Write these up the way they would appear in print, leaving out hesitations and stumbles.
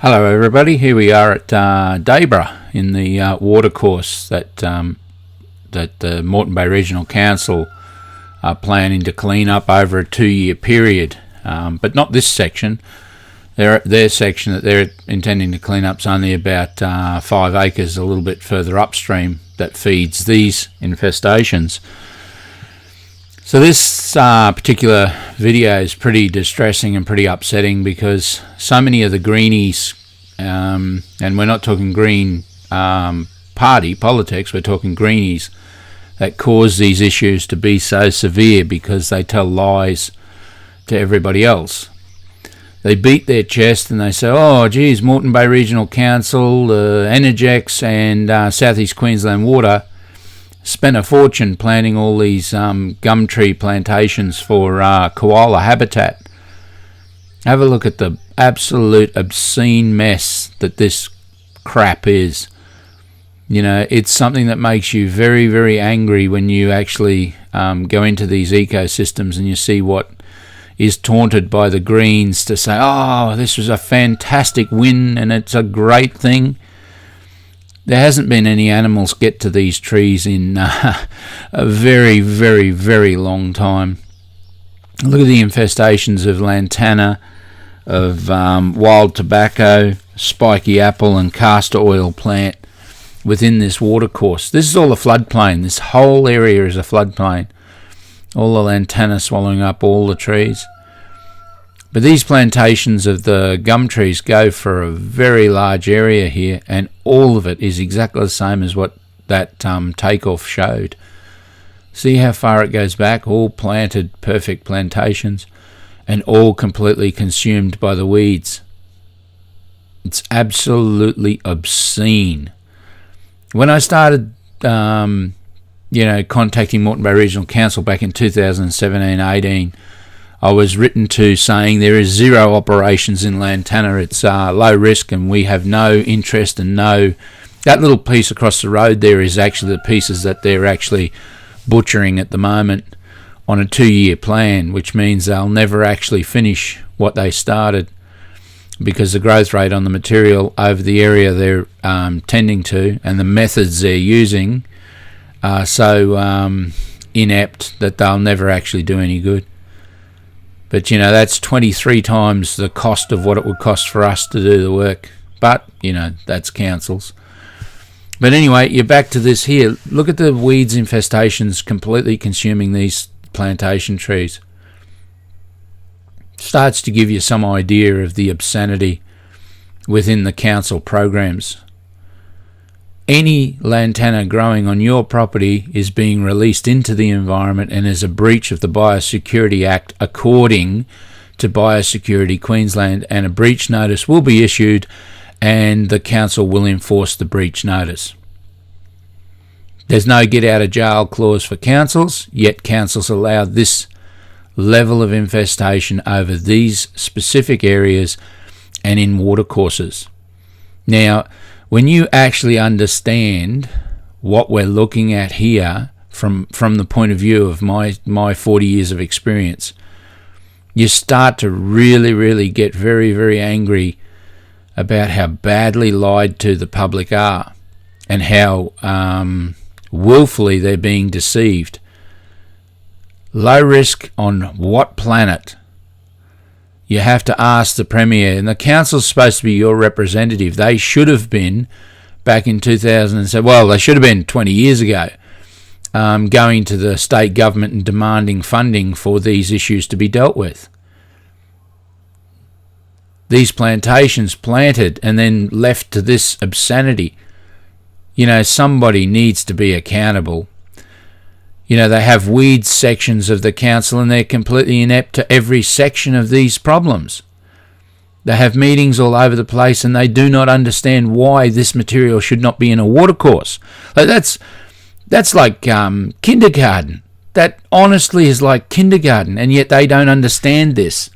Hello everybody, here we are at Dayboro in the watercourse that the Moreton Bay Regional Council are planning to clean up over a 2-year period, but not this section. Their section that they're intending to clean up is only about 5 acres a little bit further upstream that feeds these infestations. So this particular video is pretty distressing and pretty upsetting because so many of the greenies, and we're not talking green party politics, we're talking greenies that cause these issues to be so severe because they tell lies to everybody else. They beat their chest and they say, oh geez, Moreton Bay Regional Council, Energex and South East Queensland Water spent a fortune planting all these gum tree plantations for koala habitat. Have a look at the absolute obscene mess that this crap is. You know, it's something that makes you very, very angry when you actually go into these ecosystems and you see what is taunted by the Greens to say, oh, this was a fantastic win and it's a great thing. There hasn't been any animals get to these trees in a very, very, very long time. Look at the infestations of lantana, of wild tobacco, spiky apple and castor oil plant within this watercourse. This is all a floodplain. This whole area is a floodplain. All the lantana swallowing up all the trees. But these plantations of the gum trees go for a very large area here, and all of it is exactly the same as what that takeoff showed. See how far it goes back? All planted, perfect plantations, and all completely consumed by the weeds. It's absolutely obscene. When I started, contacting Moreton Bay Regional Council back in 2017-18, I was written to saying there is zero operations in Lantana. It's low risk and we have no interest and no... That little piece across the road there is actually the pieces that they're actually butchering at the moment on a 2-year plan, which means they'll never actually finish what they started because the growth rate on the material over the area they're tending to and the methods they're using are so inept that they'll never actually do any good. But, you know, that's 23 times the cost of what it would cost for us to do the work. But, you know, that's councils. But anyway, you're back to this here. Look at the weeds infestations completely consuming these plantation trees. Starts to give you some idea of the obscenity within the council programs. Any lantana growing on your property is being released into the environment and is a breach of the Biosecurity Act according to Biosecurity Queensland, and a breach notice will be issued and the council will enforce the breach notice. There's no get out of jail clause for councils, yet councils allow this level of infestation over these specific areas and in watercourses. Now, when you actually understand what we're looking at here from the point of view of my 40 years of experience, you start to really, really get very, very angry about how badly lied to the public are and how willfully they're being deceived. Low risk on what planet? You have to ask the Premier, and the council's supposed to be your representative. They should have been, back in 2007, well, they should have been 20 years ago, going to the state government and demanding funding for these issues to be dealt with. These plantations planted and then left to this obscenity. You know, somebody needs to be accountable. You know, they have weeds sections of the council and they're completely inept to every section of these problems. They have meetings all over the place and they do not understand why this material should not be in a watercourse. Like that's like kindergarten. That honestly is like kindergarten, and yet they don't understand this.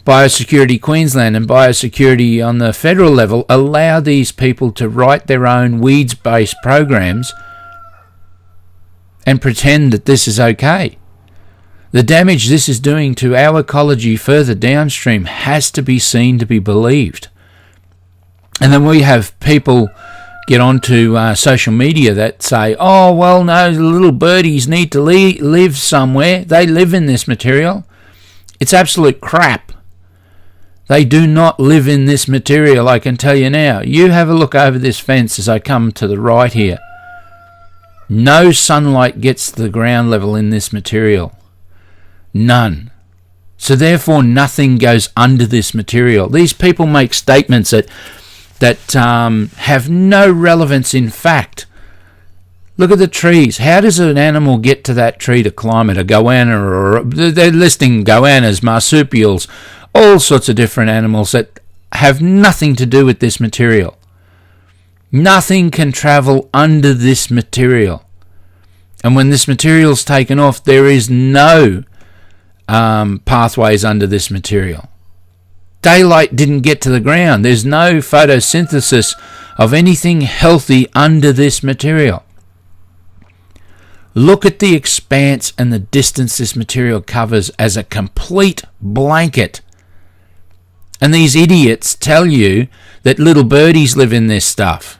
Biosecurity Queensland and Biosecurity on the federal level allow these people to write their own weeds-based programs and pretend that this is okay. The damage this is doing to our ecology further downstream has to be seen to be believed. And then we have people get onto social media that say, oh, well, no, the little birdies need to live somewhere. They live in this material. It's absolute crap. They do not live in this material, I can tell you now. You have a look over this fence as I come to the right here. No sunlight gets to the ground level in this material. None. So therefore nothing goes under this material. These people make statements that have no relevance in fact. Look at the trees. How does an animal get to that tree to climb it? A goanna, or they're listing goannas, marsupials, all sorts of different animals that have nothing to do with this material. Nothing can travel under this material. And when this material's taken off, there is no pathways under this material. Daylight didn't get to the ground. There's no photosynthesis of anything healthy under this material. Look at the expanse and the distance this material covers as a complete blanket. And these idiots tell you that little birdies live in this stuff.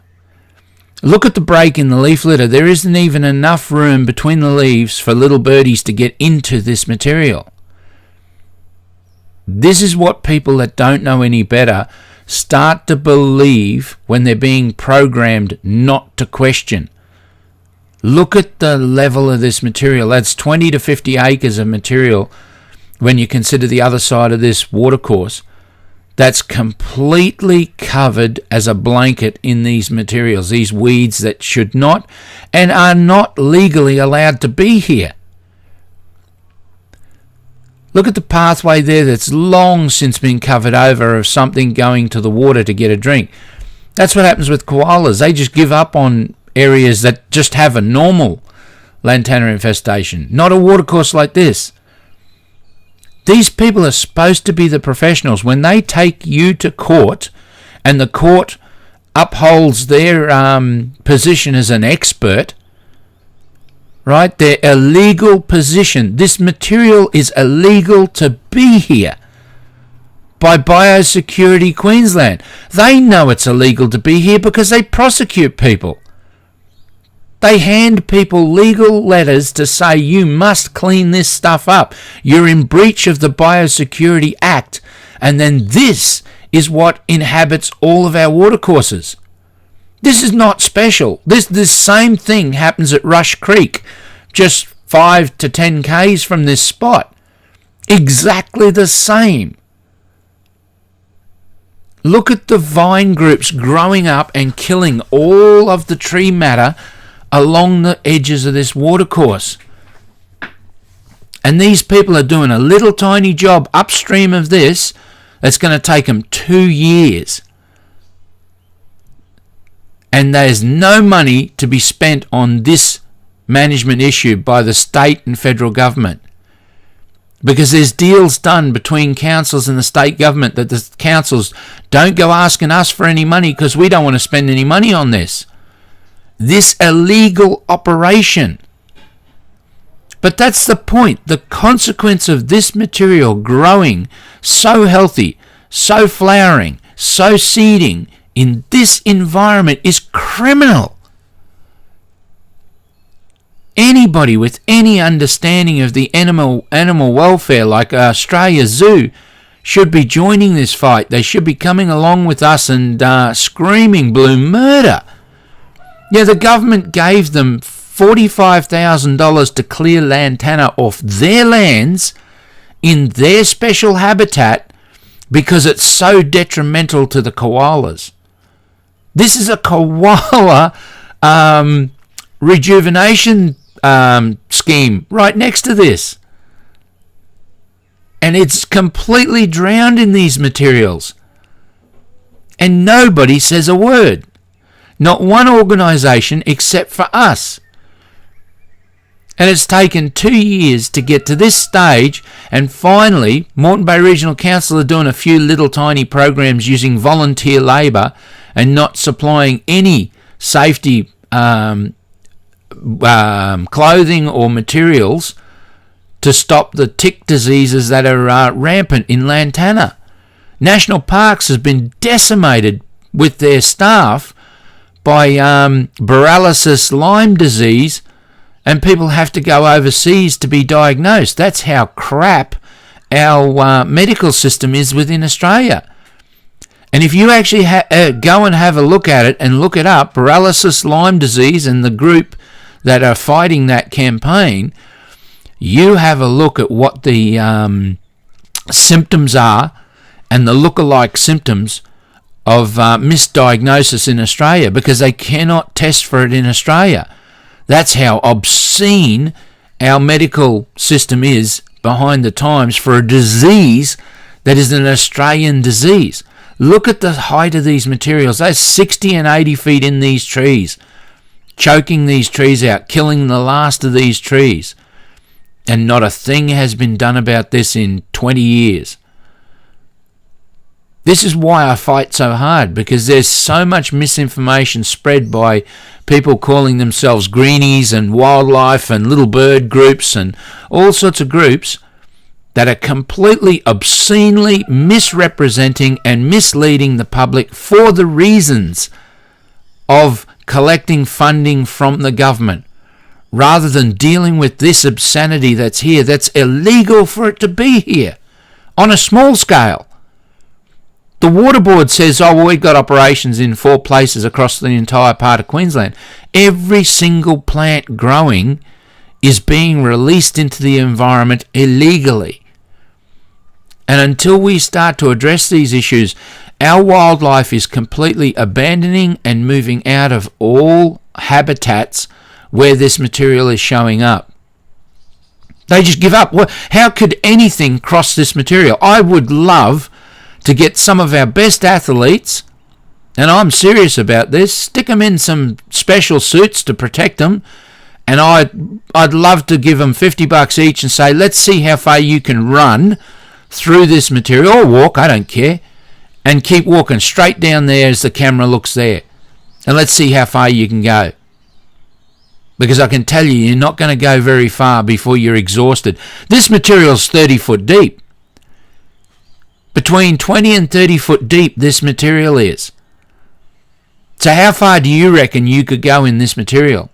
Look at the break in the leaf litter. There isn't even enough room between the leaves for little birdies to get into this material. This is what people that don't know any better start to believe when they're being programmed not to question. Look at the level of this material. That's 20 to 50 acres of material when you consider the other side of this watercourse. That's completely covered as a blanket in these materials, these weeds that should not and are not legally allowed to be here. Look at the pathway there that's long since been covered over of something going to the water to get a drink. That's what happens with koalas. They just give up on areas that just have a normal Lantana infestation, not a watercourse like this. These people are supposed to be the professionals. When they take you to court and the court upholds their position as an expert, right, their illegal position, this material is illegal to be here by Biosecurity Queensland. They know it's illegal to be here because they prosecute people. They hand people legal letters to say you must clean this stuff up. You're in breach of the Biosecurity Act. And then this is what inhabits all of our watercourses. This is not special. This same thing happens at Rush Creek, just 5 to 10 k's from this spot. Exactly the same. Look at the vine groups growing up and killing all of the tree matter along the edges of this watercourse. And these people are doing a little tiny job upstream of this that's going to take them 2 years. And there's no money to be spent on this management issue by the state and federal government. Because there's deals done between councils and the state government that the councils don't go asking us for any money because we don't want to spend any money on this. This illegal operation. But that's the point. The consequence of this material growing so healthy, so flowering, so seeding in this environment is criminal. Anybody with any understanding of the animal welfare, like Australia Zoo, should be joining this fight. They should be coming along with us and screaming blue murder. Yeah, the government gave them $45,000 to clear Lantana off their lands in their special habitat because it's so detrimental to the koalas. This is a koala rejuvenation scheme right next to this. And it's completely drowned in these materials. And nobody says a word. Not one organisation except for us. And it's taken 2 years to get to this stage, and finally Moreton Bay Regional Council are doing a few little tiny programs using volunteer labour and not supplying any safety clothing or materials to stop the tick diseases that are rampant in Lantana. National Parks has been decimated with their staff by paralysis Lyme disease, and people have to go overseas to be diagnosed. That's how crap our medical system is within Australia. And if you actually go and have a look at it and look it up, paralysis Lyme disease and the group that are fighting that campaign, you have a look at what the symptoms are and the look-alike symptoms of misdiagnosis in Australia, because they cannot test for it in Australia. That's how obscene our medical system is behind the times for a disease that is an Australian disease. Look at the height of these materials. They're 60 and 80 feet in these trees, choking these trees out, killing the last of these trees. And not a thing has been done about this in 20 years. This is why I fight so hard, because there's so much misinformation spread by people calling themselves greenies and wildlife and little bird groups and all sorts of groups that are completely obscenely misrepresenting and misleading the public for the reasons of collecting funding from the government, rather than dealing with this obscenity that's here, that's illegal for it to be here on a small scale. The Water Board says, oh, well, we've got operations in 4 places across the entire part of Queensland. Every single plant growing is being released into the environment illegally. And until we start to address these issues, our wildlife is completely abandoning and moving out of all habitats where this material is showing up. They just give up. How could anything cross this material? I would love to get some of our best athletes, and I'm serious about this, stick them in some special suits to protect them, and I'd love to give them $50 each and say, let's see how far you can run through this material, or walk, I don't care, and keep walking straight down there as the camera looks there, and let's see how far you can go. Because I can tell you, you're not going to go very far before you're exhausted. This material's 30 foot deep. Between 20 and 30 foot deep this material is. So how far do you reckon you could go in this material?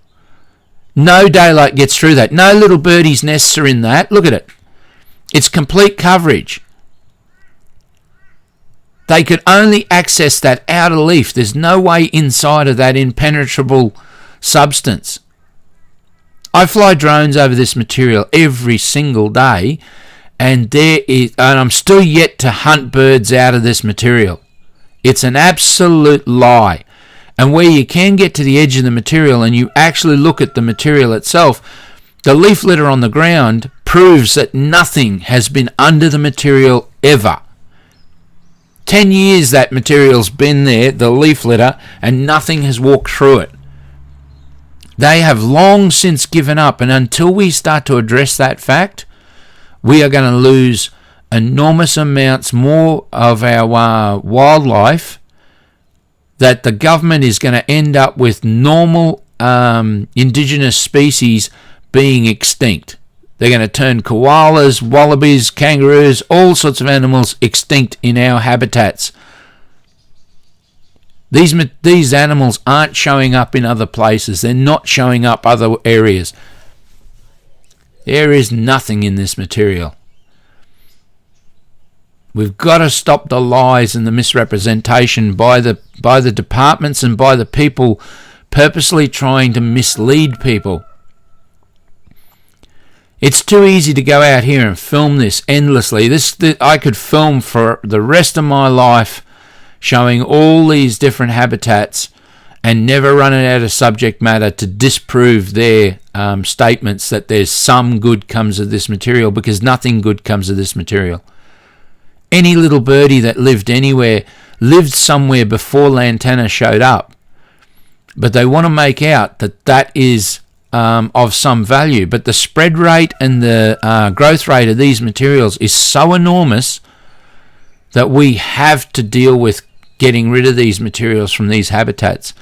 No daylight gets through that. No little birdies' nests are in that. Look at it. It's complete coverage. They could only access that outer leaf. There's no way inside of that impenetrable substance. I fly drones over this material every single day, and I'm still yet to hunt birds out of this material. It's an absolute lie. And where you can get to the edge of the material and you actually look at the material itself, the leaf litter on the ground proves that nothing has been under the material ever. 10 years that material's been there, the leaf litter, and nothing has walked through it. They have long since given up, and until we start to address that fact, we are going to lose enormous amounts more of our wildlife, that the government is going to end up with normal indigenous species being extinct. They're going to turn koalas, wallabies, kangaroos, all sorts of animals extinct in our habitats. These animals aren't showing up in other places. They're not showing up other areas. There is nothing in this material. We've got to stop the lies and the misrepresentation by the departments and by the people purposely trying to mislead people. It's too easy to go out here and film this endlessly. I could film for the rest of my life showing all these different habitats and never running out of subject matter to disprove their statements that there's some good comes of this material, because nothing good comes of this material. Any little birdie that lived anywhere lived somewhere before Lantana showed up, but they want to make out that that is of some value. But the spread rate and the growth rate of these materials is so enormous that we have to deal with getting rid of these materials from these habitats.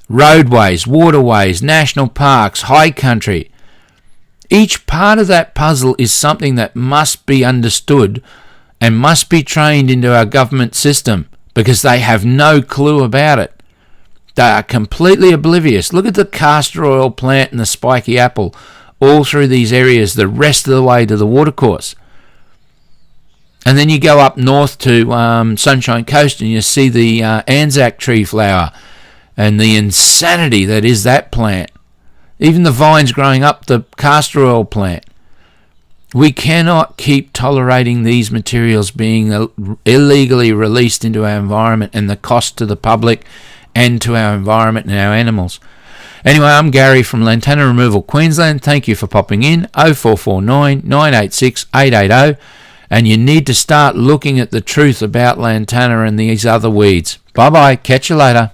Roadways, waterways, national parks, high country. Each part of that puzzle is something that must be understood and must be trained into our government system, because they have no clue about it. They are completely oblivious. Look at the castor oil plant and the spiky apple all through these areas the rest of the way to the watercourse. And then you go up north to Sunshine Coast and you see the Anzac tree flower and the insanity that is that plant. Even the vines growing up the castor oil plant. We cannot keep tolerating these materials being illegally released into our environment and the cost to the public and to our environment and our animals. Anyway, I'm Gary from Lantana Removal Queensland. Thank you for popping in. 0449 986 880. And you need to start looking at the truth about Lantana and these other weeds. Bye-bye. Catch you later.